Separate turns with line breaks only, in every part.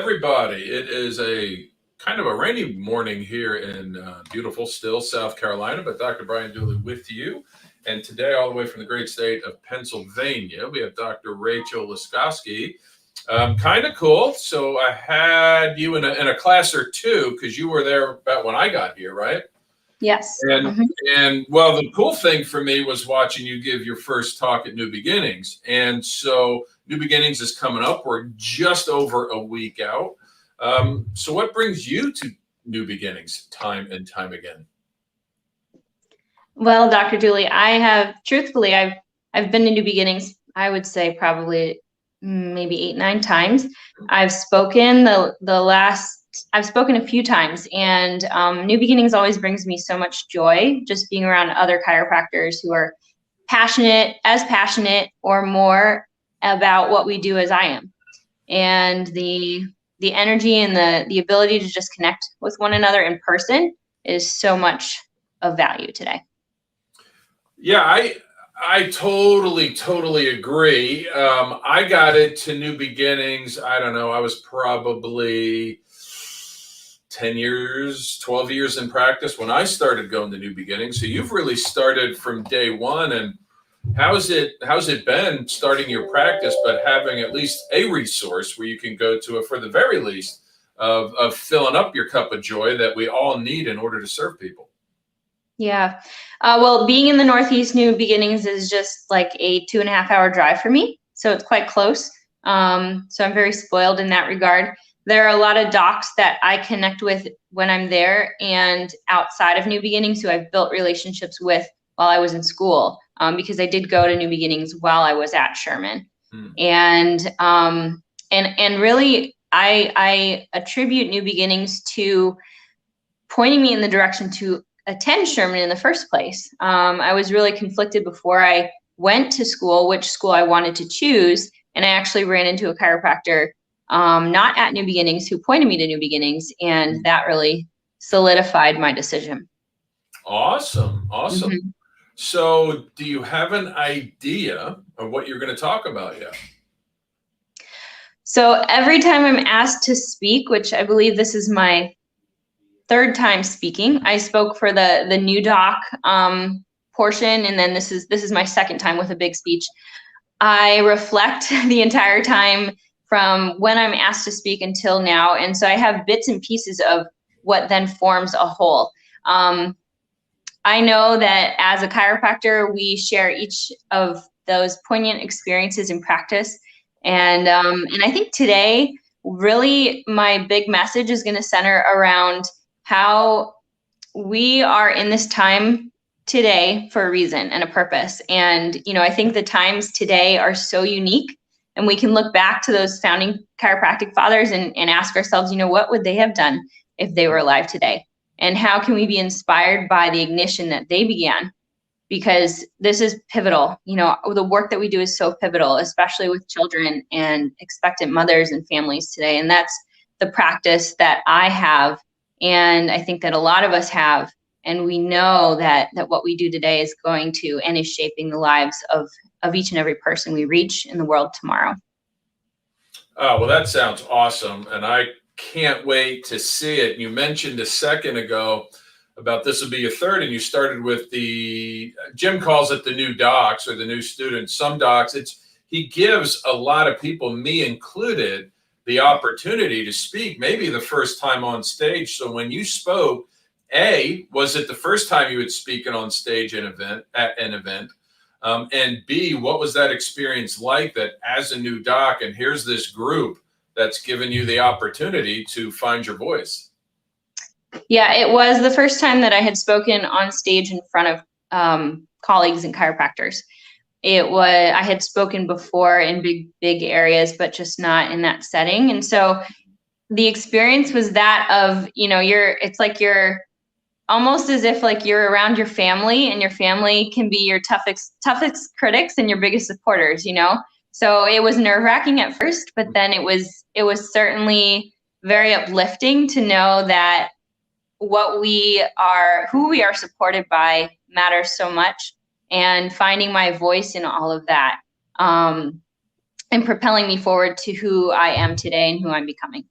everybody. It is a kind of a rainy morning here in beautiful, still South Carolina, but Dr. Brian Dooley with you. And today, all the way from the great state of Pennsylvania, we have Dr. Rachel Leskosky. Kind of cool. So I had you in a class or two because you were there about when I got here, right?
Yes.
And well, the cool thing for me was watching you give your first talk at New Beginnings. And so New Beginnings is coming up. We're just over a week out. So what brings you to New Beginnings time and time again?
Well, Dr. Dooley, truthfully, I've been to New Beginnings, I would say probably maybe 8-9 times. I've spoken I've spoken a few times, and New Beginnings always brings me so much joy, just being around other chiropractors who are as passionate or more about what we do as I am. And the energy and the ability to just connect with one another in person is so much of value today.
Yeah, I totally agree. I got it to New Beginnings. I don't know. I was probably 10 years, 12 years in practice when I started going to New Beginnings. So you've really started from day one. And how's it been starting your practice, but having at least a resource where you can go to it for the very least of filling up your cup of joy that we all need in order to serve people?
Yeah. Well, being in the Northeast, New Beginnings is just like a 2.5-hour drive for me. So it's quite close. So I'm very spoiled in that regard. There are a lot of docs that I connect with when I'm there and outside of New Beginnings who I've built relationships with while I was in school, because I did go to New Beginnings while I was at Sherman. And really I attribute New Beginnings to pointing me in the direction to attend Sherman in the first place. I was really conflicted before I went to school, which school I wanted to choose. And I actually ran into a chiropractor, not at New Beginnings, who pointed me to New Beginnings. And that really solidified my decision.
Awesome. So do you have an idea of what you're going to talk about yet?
So every time I'm asked to speak, which I believe this is my third time speaking, I spoke for the new doc portion, and then this is my second time with a big speech. I reflect the entire time from when I'm asked to speak until now, and so I have bits and pieces of what then forms a whole. I know that as a chiropractor, we share each of those poignant experiences in practice, and I think today, really, my big message is going to center around how we are in this time today for a reason and a purpose. And, I think the times today are so unique, and we can look back to those founding chiropractic fathers and ask ourselves, what would they have done if they were alive today? And how can we be inspired by the ignition that they began? Because this is pivotal. The work that we do is so pivotal, especially with children and expectant mothers and families today. And that's the practice that I have. And I think that a lot of us have, and we know that what we do today is going to and is shaping the lives of each and every person we reach in the world tomorrow.
Oh, well, that sounds awesome. And I can't wait to see it. You mentioned a second ago about this will be your third, and you started with Jim calls it the new docs or the new students. Some docs, he gives a lot of people, me included, the opportunity to speak, maybe the first time on stage. So when you spoke, A, was it the first time you had spoken on stage at an event? And B, what was that experience like that as a new doc, and here's this group that's given you the opportunity to find your voice?
Yeah, it was the first time that I had spoken on stage in front of colleagues and chiropractors. I had spoken before in big areas, but just not in that setting. And so the experience was that of, it's like you're almost as if like you're around your family, and your family can be your toughest critics and your biggest supporters, So it was nerve-wracking at first, but then it was certainly very uplifting to know that who we are supported by matters so much, and finding my voice in all of that, and propelling me forward to who I am today and who I'm becoming.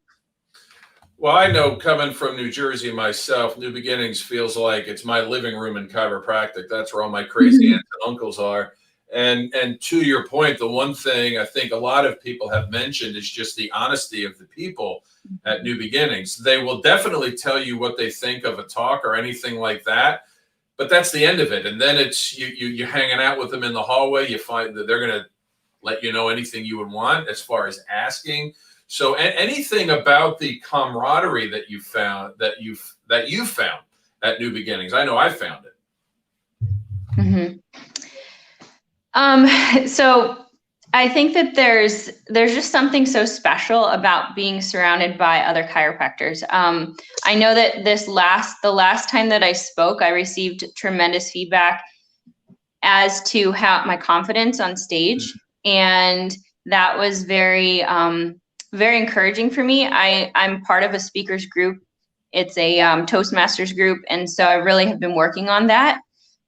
Well, I know coming from New Jersey myself, New Beginnings feels like it's my living room in chiropractic. That's where all my crazy aunts and uncles are. And to your point, the one thing I think a lot of people have mentioned is just the honesty of the people at New Beginnings. They will definitely tell you what they think of a talk or anything like that, but that's the end of it. And then it's you hanging out with them in the hallway. You find that they're going to let you know anything you would want as far as asking. So anything about the camaraderie that you found at New Beginnings? I know I found it.
Mm-hmm. So I think that there's just something so special about being surrounded by other chiropractors. I know that the last time that I spoke, I received tremendous feedback as to how my confidence on stage, and that was very very encouraging for me. I'm part of a speakers group. It's a Toastmasters group, and so I really have been working on that.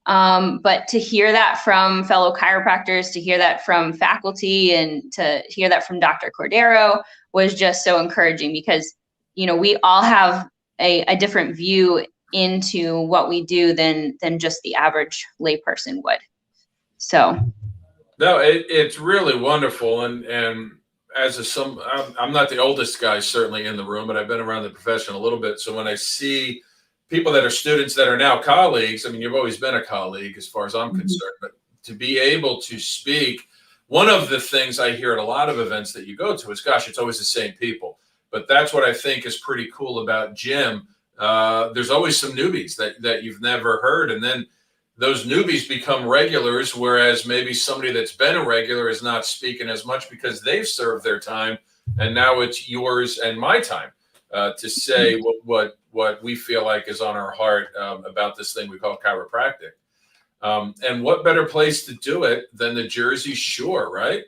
But to hear that from fellow chiropractors, to hear that from faculty, and to hear that from Dr. Cordero was just so encouraging, because, you know, we all have a different view into what we do than just the average layperson would. So.
No, it's really wonderful. And I'm not the oldest guy certainly in the room, but I've been around the profession a little bit. So when I see people that are students that are now colleagues, I mean, you've always been a colleague as far as I'm concerned, but to be able to speak, one of the things I hear at a lot of events that you go to is, gosh, it's always the same people. But that's what I think is pretty cool about Jim. There's always some newbies that you've never heard. And then those newbies become regulars, whereas maybe somebody that's been a regular is not speaking as much because they've served their time. And now it's yours and my time to say what we feel like is on our heart about this thing we call chiropractic. And what better place to do it than the Jersey Shore, right?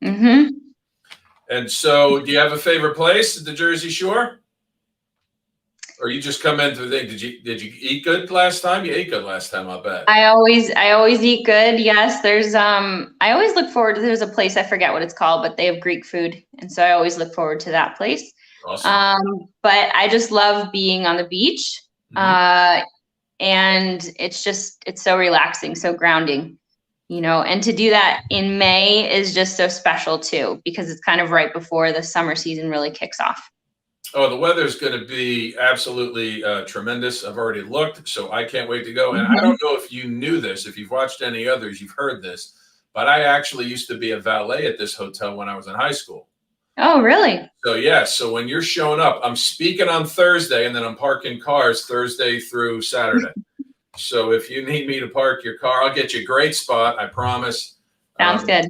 Mm-hmm.
And so, do you have a favorite place at the Jersey Shore? Or you just come into the thing? Did you eat good last time? You ate good last time, I bet.
I always eat good. Yes, there's I always look forward to, there's a place, I forget what it's called, but they have Greek food, and so I always look forward to that place.
Awesome.
But I just love being on the beach. And it's so relaxing, so grounding, you know, and to do that in May is just so special too, because it's kind of right before the summer season really kicks off.
Oh, the weather's going to be absolutely tremendous. I've already looked, so I can't wait to go. And I don't know if you knew this, if you've watched any others, you've heard this, but I actually used to be a valet at this hotel when I was in high school.
Oh, really?
So, yeah. So when you're showing up, I'm speaking on Thursday, and then I'm parking cars Thursday through Saturday. So if you need me to park your car, I'll get you a great spot. I promise.
Sounds good.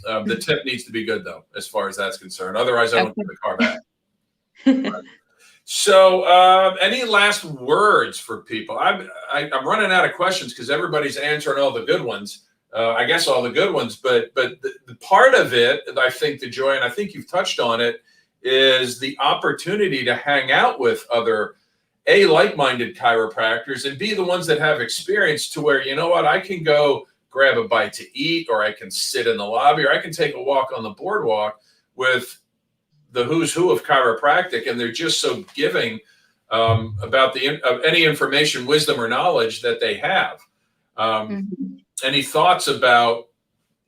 The tip needs to be good, though, as far as that's concerned. Otherwise, I won't get the car back. So any last words for people? I'm running out of questions because everybody's answering all the good ones. I guess all the good ones, but the part of it that I think the joy, and I think you've touched on it, is the opportunity to hang out with other like-minded chiropractors and be the ones that have experience to where, you know what, I can go grab a bite to eat, or I can sit in the lobby, or I can take a walk on the boardwalk with the who's who of chiropractic, and they're just so giving about any information, wisdom, or knowledge that they have. Any thoughts about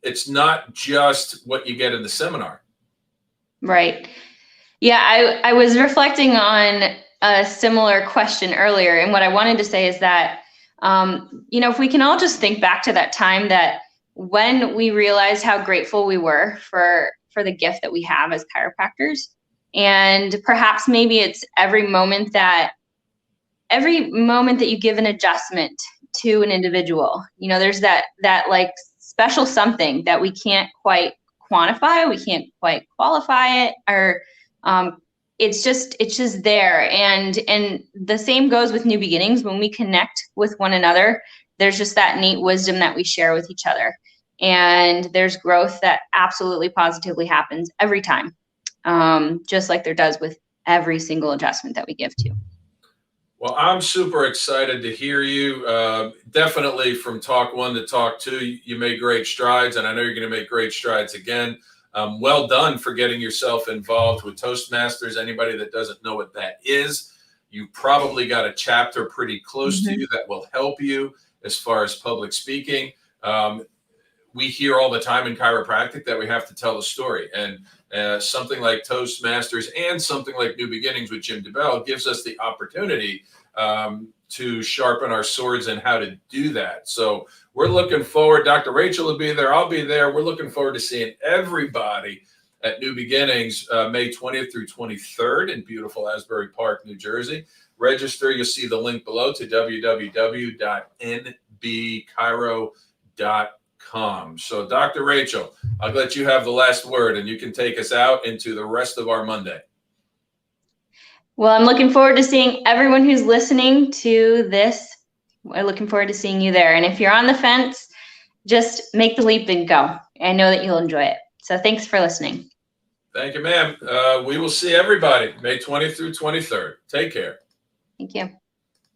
it's not just what you get in the seminar?
Right. Yeah, I was reflecting on a similar question earlier, and what I wanted to say is that, you know, if we can all just think back to that time that when we realized how grateful we were for the gift that we have as chiropractors, and perhaps maybe it's every moment that you give an adjustment to an individual, you know, there's that like special something that we can't quite quantify, we can't quite qualify it, or it's just there. And the same goes with New Beginnings. When we connect with one another, there's just that innate wisdom that we share with each other, and there's growth that absolutely positively happens every time, just like there does with every single adjustment that we give to.
Well, I'm super excited to hear you. Definitely from talk 1 to talk 2, you made great strides, and I know you're going to make great strides again. Well done for getting yourself involved with Toastmasters. Anybody that doesn't know what that is, you probably got a chapter pretty close to you that will help you as far as public speaking. We hear all the time in chiropractic that we have to tell the story. And something like Toastmasters and something like New Beginnings with Jim DeBell gives us the opportunity to sharpen our swords and how to do that. So we're looking forward. Dr. Rachel will be there. I'll be there. We're looking forward to seeing everybody at New Beginnings May 20th through 23rd in beautiful Asbury Park, New Jersey. Register. You'll see the link below to www.nbchiro.com. So, Dr. Rachel, I'll let you have the last word, and you can take us out into the rest of our Monday.
Well, I'm looking forward to seeing everyone who's listening to this. We're looking forward to seeing you there. And if you're on the fence, just make the leap and go. I know that you'll enjoy it. So thanks for listening.
Thank you, ma'am. We will see everybody May 20th through 23rd. Take care.
Thank you.